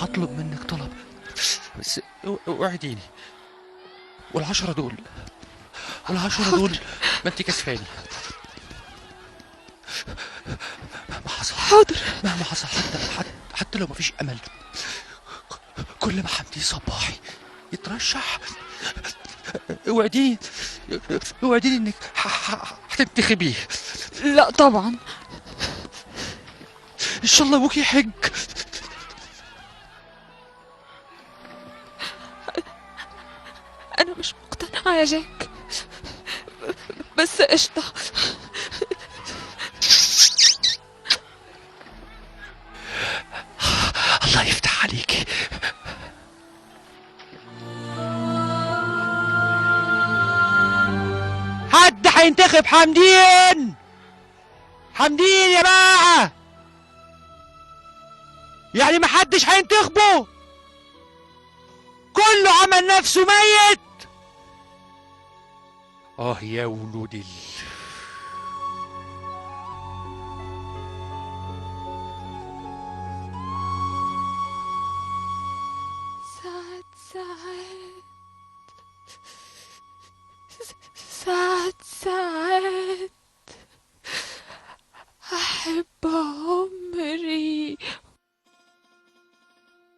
هطلب منك طلب، بس اوعديني. والعشرة دول حاضر. ما انت كسفاني. مهما حصل، حاضر. مهما حصل، حتى لو مفيش امل، كل ما حمدي صباحي يترشح اوعديني، اوعديني انك هتنتخبيه. لا طبعا. ان شاء الله ابوك يحج. انا مش مقتنعة يا جاك، بس قشطة. الله يفتح عليكي. حد هينتخب حمدين؟ حمدين يا جماعة، يعني محدش هينتخبه؟ كله عمل نفسه ميت. يا ولود ساعات أحب عمري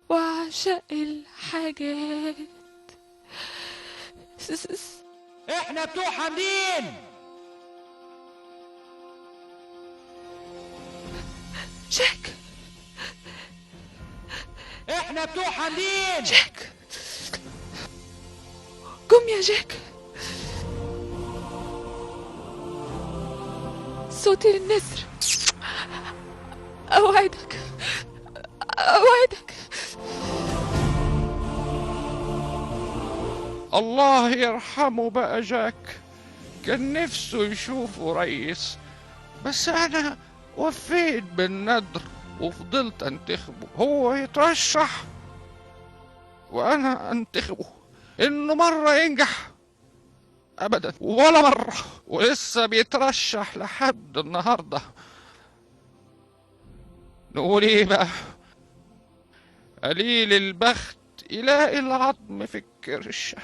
وأعشق الحاجات. احنا بتوع حمدين. جاك، احنا بتوع حمدين. جاك، قم يا جاك. صوت النسر. أوعدك، أوعدك. الله يرحمه بقى جاك، كان نفسه يشوفه ريس، بس انا وفيت بالندر وفضلت انتخبه. هو يترشح وانا انتخبه. انه مرة ينجح؟ ابدا، ولا مرة، ولسه بيترشح لحد النهاردة. نقول ايه بقى؟ قليل البخت يلاقي العظم في الكرشة.